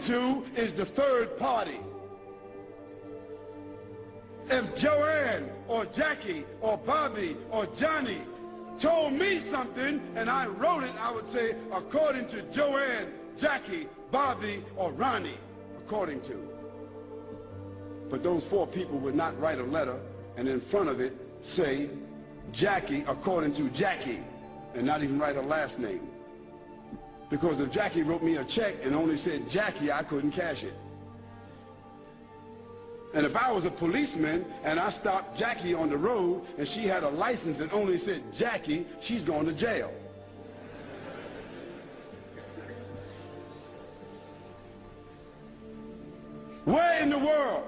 To is the third party. If Joanne or Jackie or Bobby or Johnny told me something and I wrote it, I would say according to Joanne, Jackie, Bobby, or Ronnie, according to. But those four people would not write a letter and in front of it say Jackie according to Jackie and not even write her last name. Because if Jackie wrote me a check and only said Jackie, I couldn't cash it. And if I was a policeman and I stopped Jackie on the road and she had a license that only said Jackie, she's going to jail. Where in the world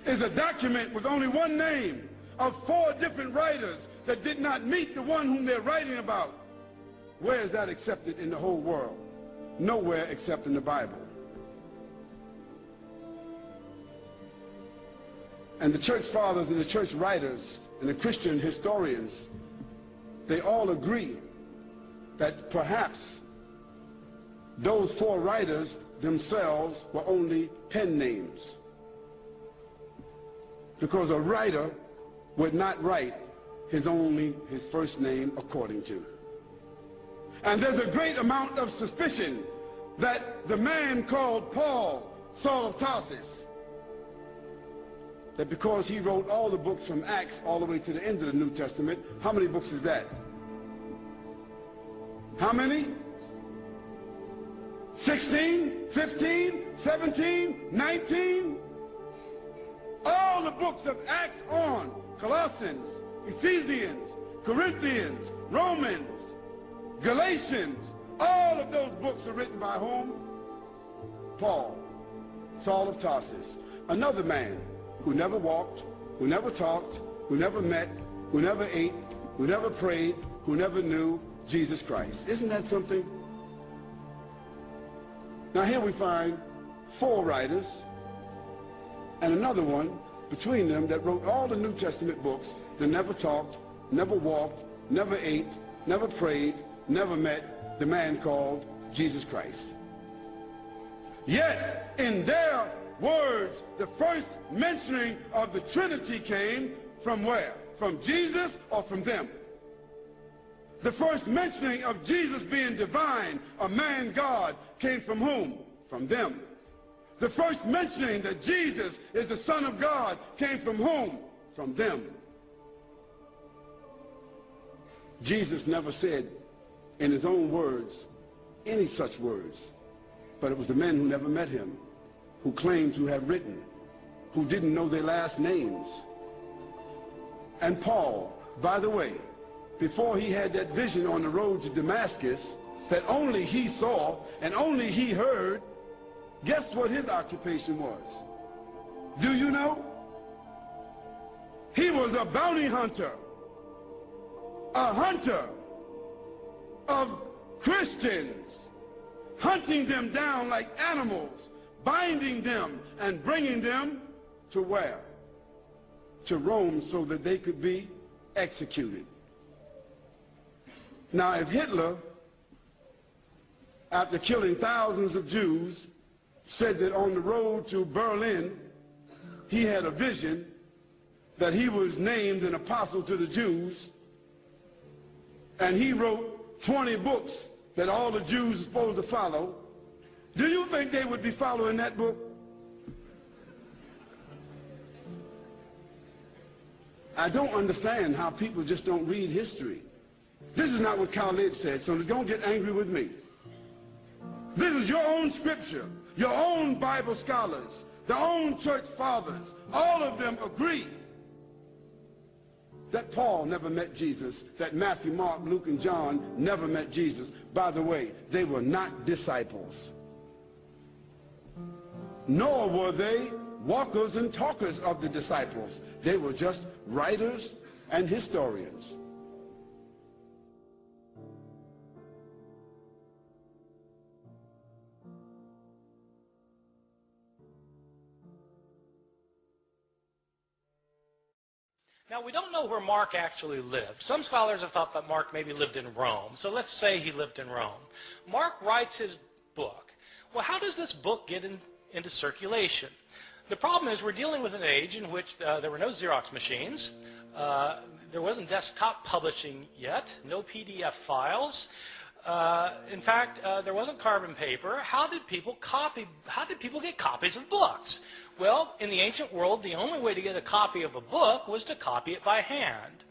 is a document with only one name of four different writers that did not meet the one whom they're writing about? Where is that accepted in the whole world? Nowhere except in the Bible. And the church fathers and the church writers and the Christian historians, they all agree that perhaps those four writers themselves were only pen names. Because a writer would not write his first name according to. And there's a great amount of suspicion that the man called Paul, Saul of Tarsus, that because he wrote all the books from Acts all the way to the end of the New Testament, how many books is that? How many? 16, 15, 17, 19? All the books of Acts on, Colossians, Ephesians, Corinthians, Romans, Galatians, all of those books are written by whom? Paul, Saul of Tarsus, another man who never walked, who never talked, who never met, who never ate, who never prayed, who never knew Jesus Christ. Isn't that something? Now here we find four writers and another one between them that wrote all the New Testament books that never talked, never walked, never ate, never prayed, never met the man called Jesus Christ. Yet in their words, the first mentioning of the Trinity came from where? From Jesus or from them? The first mentioning of Jesus being divine, a man God, came from whom? From them. The first mentioning that Jesus is the Son of God came from whom? From them. Jesus never said in his own words any such words, but it was the men who never met him, who claimed to have written, who didn't know their last names. And Paul, by the way, before he had that vision on the road to Damascus that only he saw and only he heard, guess what his occupation was? Do you know? He was a bounty hunter, a hunter of Christians, hunting them down like animals, binding them and bringing them to where? To Rome, so that they could be executed. Now if Hitler, after killing thousands of Jews, said that on the road to Berlin he had a vision that he was named an apostle to the Jews, and he wrote 20 books that all the Jews are supposed to follow, do you think they would be following that book? I don't understand how people just don't read history. This is not what Khalid said, so don't get angry with me. This is your own scripture, your own Bible scholars, the own church fathers. All of them agree that Paul never met Jesus, that Matthew, Mark, Luke, and John never met Jesus. By the way, they were not disciples. Nor were they walkers and talkers of the disciples. They were just writers and historians. Now, we don't know where Mark actually lived. Some scholars have thought that Mark maybe lived in Rome. So let's say he lived in Rome. Mark writes his book well, how does this book get into circulation? The problem is we're dealing with an age in which there were no Xerox machines. There wasn't desktop publishing yet, no PDF files. In fact, there wasn't carbon paper. How did people get copies of books? Well, in the ancient world, the only way to get a copy of a book was to copy it by hand.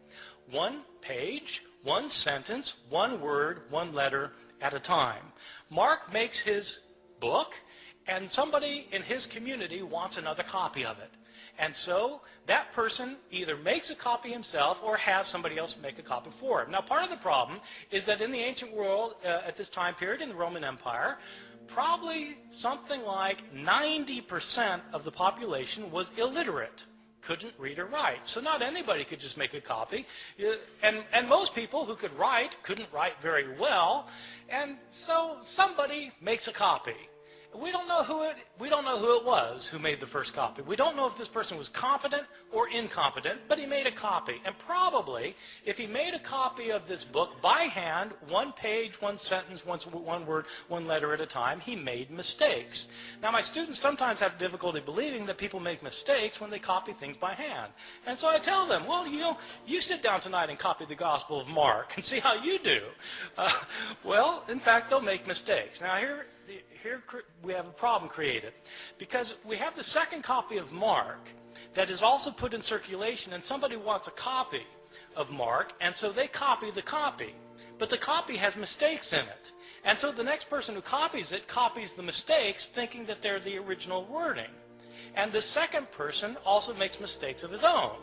One page, one sentence, one word, one letter at a time. Mark makes his book, and somebody in his community wants another copy of it. And so that person either makes a copy himself or has somebody else make a copy for him. Now, part of the problem is that in the ancient world, at this time period in the Roman Empire, probably something like 90% of the population was illiterate, couldn't read or write. So not anybody could just make a copy. And most people who could write couldn't write very well. And so somebody makes a copy. We don't know who it was who made the first copy. We don't know if this person was competent or incompetent, but he made a copy. And probably, if he made a copy of this book by hand, one page, one sentence, one word, one letter at a time, he made mistakes. Now, my students sometimes have difficulty believing that people make mistakes when they copy things by hand. And so I tell them, well, you sit down tonight and copy the Gospel of Mark and see how you do. Well, in fact, they'll make mistakes. Now, here we have a problem created, because we have the second copy of Mark that is also put in circulation, and somebody wants a copy of Mark, and so they copy the copy. But the copy has mistakes in it. And so the next person who copies it copies the mistakes, thinking that they're the original wording. And the second person also makes mistakes of his own.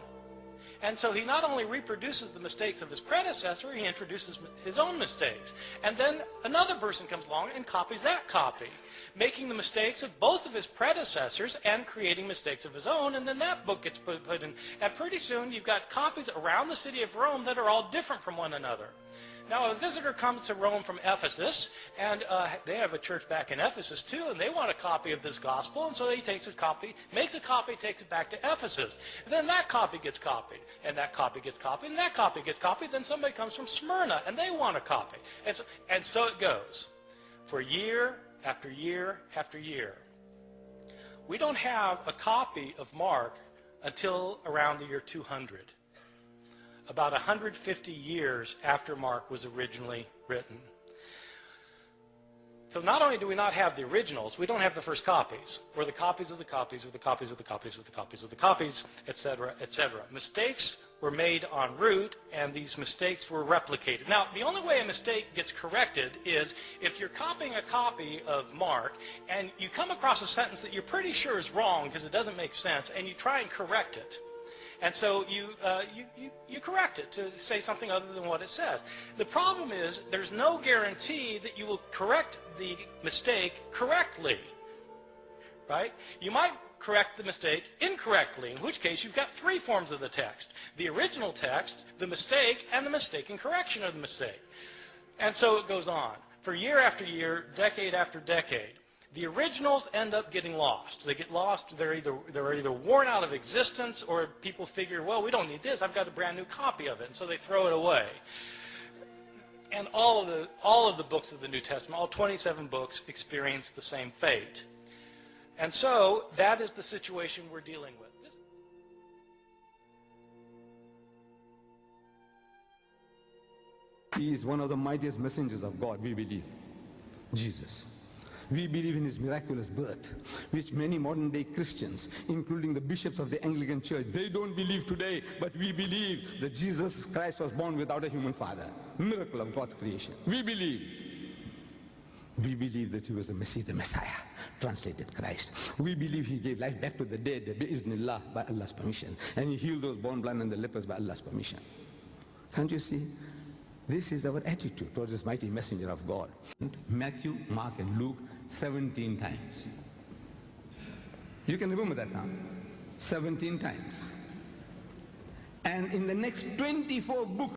And so he not only reproduces the mistakes of his predecessor, he introduces his own mistakes. And then another person comes along and copies that copy, making the mistakes of both of his predecessors and creating mistakes of his own, and then that book gets put in. And pretty soon you've got copies around the city of Rome that are all different from one another. Now, a visitor comes to Rome from Ephesus, and they have a church back in Ephesus too, and they want a copy of this gospel, and so he takes a copy, makes a copy, takes it back to Ephesus. And then that copy gets copied, and that copy gets copied, and that copy gets copied. Then somebody comes from Smyrna, and they want a copy. And so it goes for year after year after year. We don't have a copy of Mark until around the year 200. About 150 years after Mark was originally written. So not only do we not have the originals, we don't have the first copies, or the copies of the copies of the copies of the copies of the copies of the copies, etc., etc. Mistakes were made en route, and these mistakes were replicated. Now, the only way a mistake gets corrected is if you're copying a copy of Mark, and you come across a sentence that you're pretty sure is wrong because it doesn't make sense, and you try and correct it. And so you correct it to say something other than what it says. The problem is there's no guarantee that you will correct the mistake correctly, right? You might correct the mistake incorrectly, in which case you've got three forms of the text: the original text, the mistake, and the mistaken correction of the mistake. And so it goes on for year after year, decade after decade. The originals end up getting lost. They get lost. They're either worn out of existence, or people figure, well, we don't need this. I've got a brand new copy of it, and so they throw it away. And all of the books of the New Testament, all 27 books, experience the same fate. And so that is the situation we're dealing with. He is one of the mightiest messengers of God, we believe. Jesus. We believe in his miraculous birth, which many modern-day Christians, including the bishops of the Anglican Church, they don't believe today, but we believe that Jesus Christ was born without a human father. Miracle of God's creation. We believe. We believe that he was the Messiah, translated Christ. We believe he gave life back to the dead, bi-iznillah, by Allah's permission. And he healed those born blind and the lepers by Allah's permission. Can't you see? This is our attitude towards this mighty messenger of God. Matthew, Mark, and Luke 17 times. You can remember that now. 17 times. And in the next 24 books,